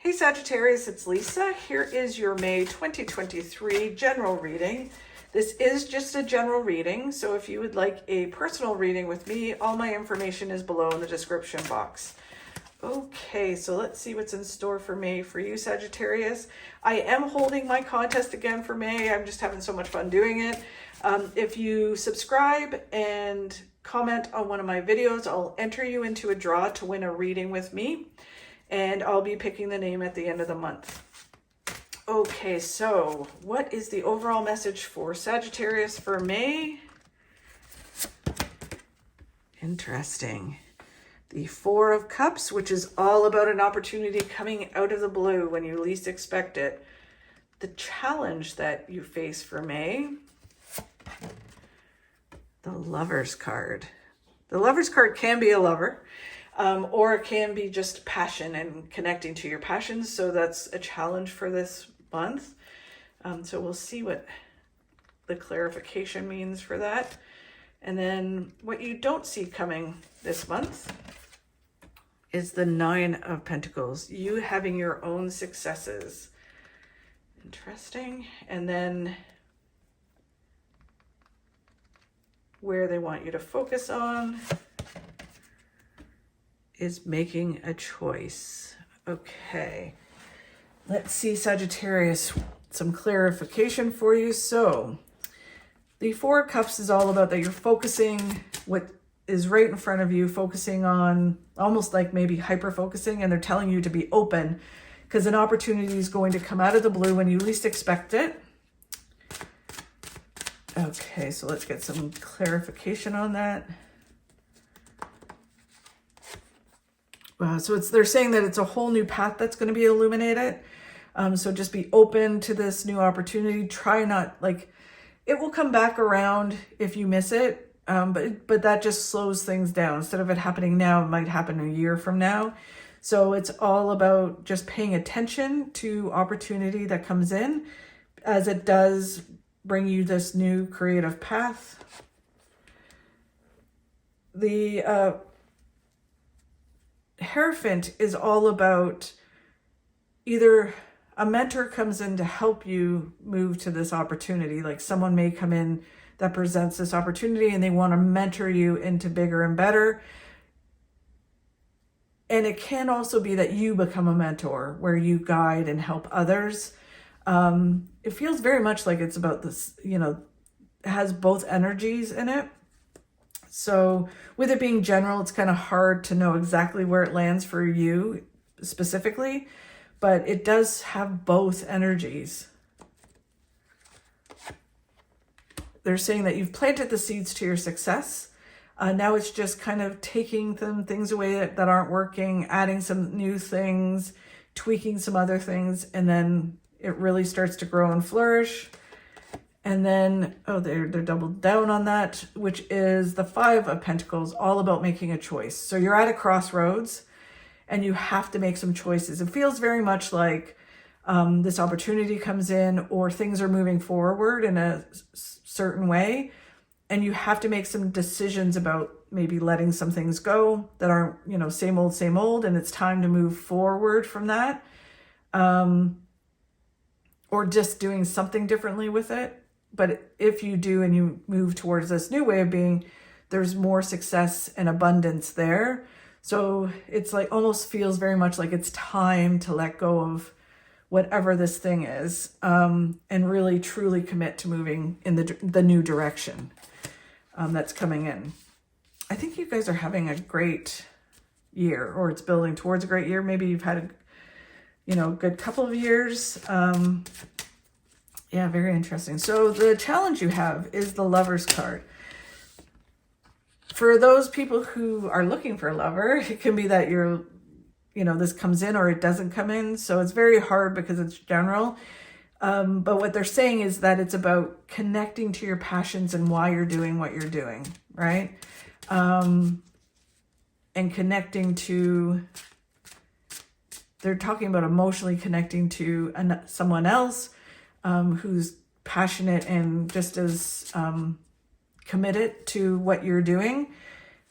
Hey Sagittarius, it's Lisa. Here is your May 2023 general reading. This is just a general reading, so if you would like a personal reading with me, all my information is below in the description box. Okay, so let's see what's in store for May for you, Sagittarius. I am holding my contest again for May. I'm just having so much fun doing it. If you subscribe and comment on one of my videos, I'll enter you into a draw to win a reading with me. And I'll be picking the name at the end of the month. Okay, so what is the overall message for Sagittarius for May? Interesting. The Four of Cups, which is all about an opportunity coming out of the blue when you least expect it. The challenge that you face for May. The Lover's card. The Lover's card can be a lover. Or it can be just passion and connecting to your passions. So that's a challenge for this month. So we'll see what the clarification means for that. And then what you don't see coming this month is the Nine of Pentacles. You having your own successes. Interesting. And then where they want you to focus on is making a choice. Okay, let's see, Sagittarius, some clarification for you. So the Four of Cups is all about that you're focusing what is right in front of you, focusing on almost like maybe hyper focusing, and they're telling you to be open because an opportunity is going to come out of the blue when you least expect it. Okay, so let's get some clarification on that. So they're saying that it's a whole new path that's going to be illuminated. So just be open to this new opportunity. Try not, like, it will come back around if you miss it. But that just slows things down. Instead of it happening now, it might happen a year from now. So it's all about just paying attention to opportunity that comes in as it does bring you this new creative path. The Hierophant is all about either a mentor comes in to help you move to this opportunity. Like someone may come in that presents this opportunity and they want to mentor you into bigger and better. And it can also be that you become a mentor where you guide and help others. It feels very much like it's about this, it has both energies in it. So with it being general, it's kind of hard to know exactly where it lands for you specifically, but it does have both energies. They're saying that you've planted the seeds to your success. Now it's just kind of taking things away that aren't working, adding some new things, tweaking some other things, and then it really starts to grow and flourish. And then, they're doubled down on that, which is the Five of Pentacles, all about making a choice. So you're at a crossroads and you have to make some choices. It feels very much like this opportunity comes in or things are moving forward in a certain way. And you have to make some decisions about maybe letting some things go that aren't, same old. And it's time to move forward from that. Or just doing something differently with it. But if you do and you move towards this new way of being, there's more success and abundance there. So it's like almost feels very much like it's time to let go of whatever this thing is and really truly commit to moving in the new direction that's coming in. I think you guys are having a great year, or it's building towards a great year. Maybe you've had a good couple of years. Yeah, very interesting. So the challenge you have is the Lover's card. For those people who are looking for a lover, it can be that this comes in or it doesn't come in. So it's very hard because it's general. But what they're saying is that it's about connecting to your passions and why you're doing what you're doing, right? And connecting to, they're talking about emotionally connecting to someone else who's passionate and just as committed to what you're doing.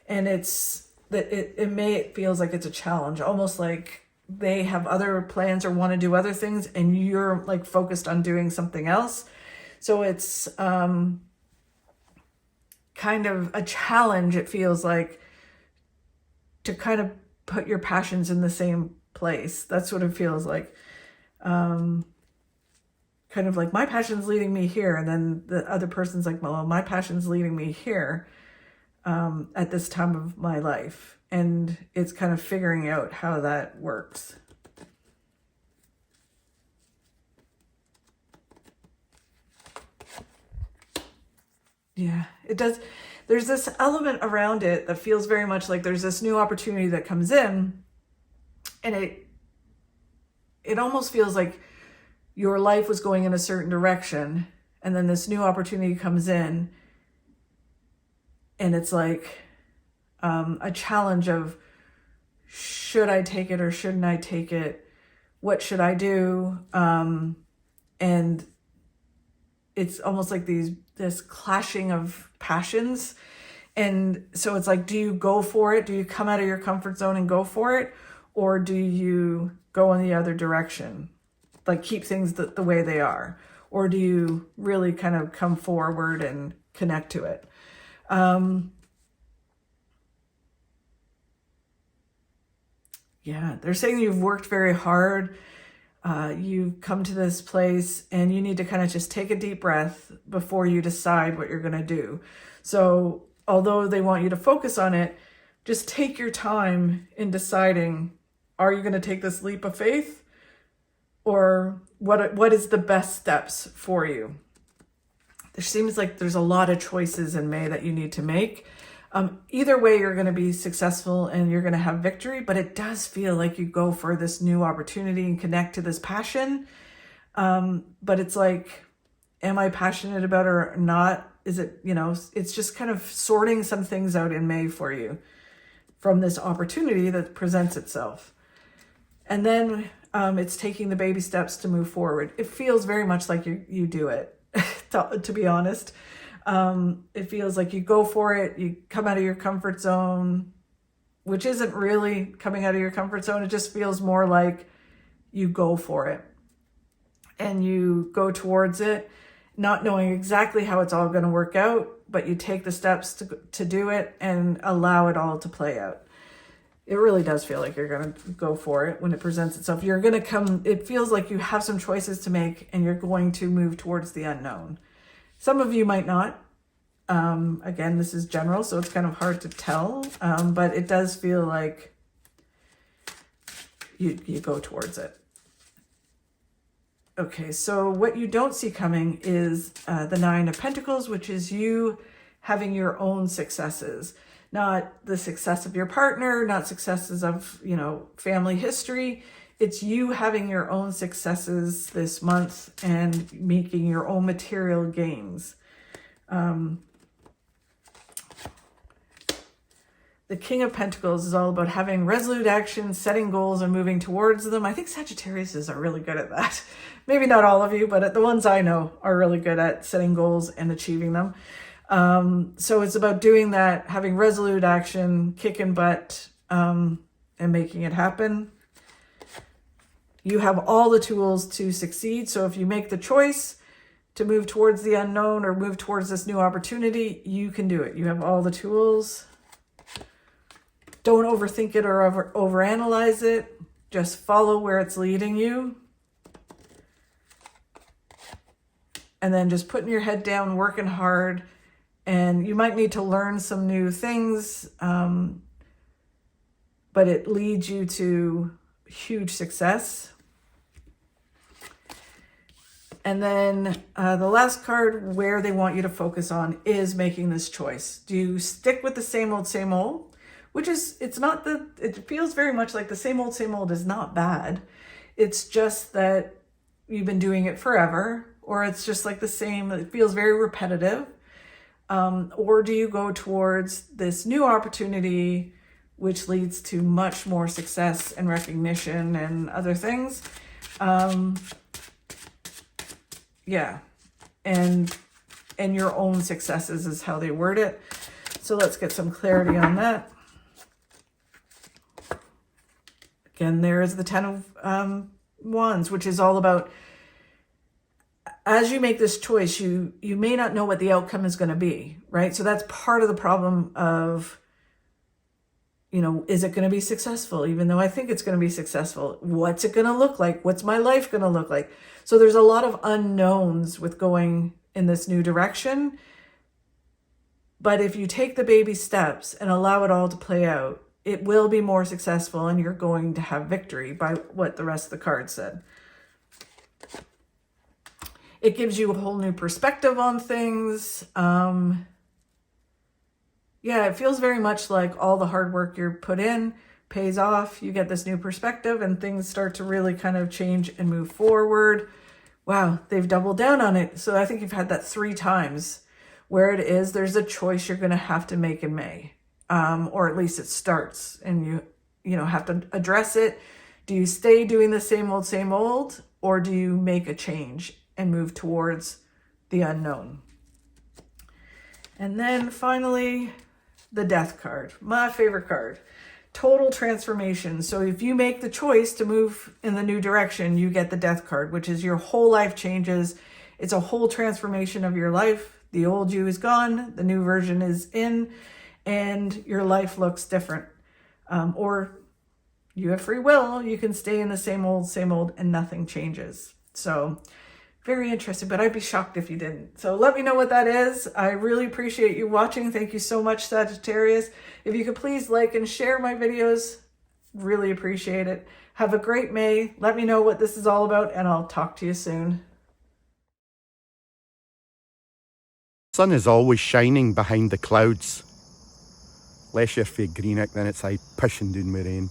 And it's that it feels like it's a challenge, almost like they have other plans or want to do other things, and you're like focused on doing something else. So it's kind of a challenge, it feels like, to kind of put your passions in the same place. That's what it feels like. Kind of like, my passion's leading me here, and then the other person's like, well, my passion's leading me here at this time of my life. And it's kind of figuring out how that works. Yeah, it does. There's this element around it that feels very much like there's this new opportunity that comes in, and it almost feels like your life was going in a certain direction, and then this new opportunity comes in, and it's like a challenge of, should I take it or shouldn't I take it? What should I do? And it's almost like this clashing of passions. And so it's like, do you go for it? Do you come out of your comfort zone and go for it? Or do you go in the other direction? Like, keep things the way they are? Or do you really kind of come forward and connect to it? Yeah, they're saying you've worked very hard. You've come to this place, and you need to kind of just take a deep breath before you decide what you're going to do. So although they want you to focus on it, just take your time in deciding, are you going to take this leap of faith? Or what is the best steps for you? There seems like there's a lot of choices in May that you need to make. Either way, you're going to be successful and you're going to have victory, but it does feel like you go for this new opportunity and connect to this passion. But it's like, am I passionate about it or not? Is it, it's just kind of sorting some things out in May for you from this opportunity that presents itself. And then it's taking the baby steps to move forward. It feels very much like you do it, to be honest. It feels like you go for it, you come out of your comfort zone, which isn't really coming out of your comfort zone. It just feels more like you go for it and you go towards it, not knowing exactly how it's all going to work out, but you take the steps to do it and allow it all to play out. It really does feel like you're going to go for it when it presents itself. You're going to come, it feels like you have some choices to make and you're going to move towards the unknown. Some of you might not. Again, this is general, so it's kind of hard to tell, but it does feel like you go towards it. Okay, so what you don't see coming is the Nine of Pentacles, which is you having your own successes. Not the success of your partner, not successes of, family history. It's you having your own successes this month and making your own material gains. The King of Pentacles is all about having resolute action, setting goals, and moving towards them. I think Sagittarius are really good at that. Maybe not all of you, but the ones I know are really good at setting goals and achieving them. So it's about doing that, having resolute action, kicking butt, and making it happen. You have all the tools to succeed. So if you make the choice to move towards the unknown or move towards this new opportunity, you can do it. You have all the tools. Don't overthink it or overanalyze it. Just follow where it's leading you. And then just putting your head down, working hard. And you might need to learn some new things, but it leads you to huge success. And then the last card where they want you to focus on is making this choice. Do you stick with the same old? Which is, it feels very much like the same old is not bad. It's just that you've been doing it forever, or it's just like the same, it feels very repetitive. Or do you go towards this new opportunity, which leads to much more success and recognition and other things? Yeah. And your own successes is how they word it. So let's get some clarity on that. Again, there is the Ten of Wands, which is all about, as you make this choice, you may not know what the outcome is going to be, right? So that's part of the problem of, you know, is it going to be successful? Even though I think it's going to be successful, what's it going to look like? What's my life going to look like? So there's a lot of unknowns with going in this new direction. But if you take the baby steps and allow it all to play out, it will be more successful and you're going to have victory by what the rest of the cards said. It gives you a whole new perspective on things. Yeah, it feels very much like all the hard work you're put in pays off. You get this new perspective and things start to really kind of change and move forward. Wow, they've doubled down on it. So I think you've had that 3 times where it is, there's a choice you're going to have to make in May. Or at least it starts and you know, have to address it. Do you stay doing the same old, or do you make a change and move towards the unknown? And then finally, the Death card, my favorite card, total transformation. So if you make the choice to move in the new direction, you get the Death card, which is your whole life changes. It's a whole transformation of your life. The old you is gone, the new version is in, and your life looks different. Or you have free will, you can stay in the same old, and nothing changes. So very interesting, but I'd be shocked if you didn't. So let me know what that is. I really appreciate you watching. Thank you so much, Sagittarius. If you could please like and share my videos, really appreciate it. Have a great May. Let me know what this is all about, and I'll talk to you soon. Sun is always shining behind the clouds. Unless you're fae Greenock, then it's like pushing down with rain.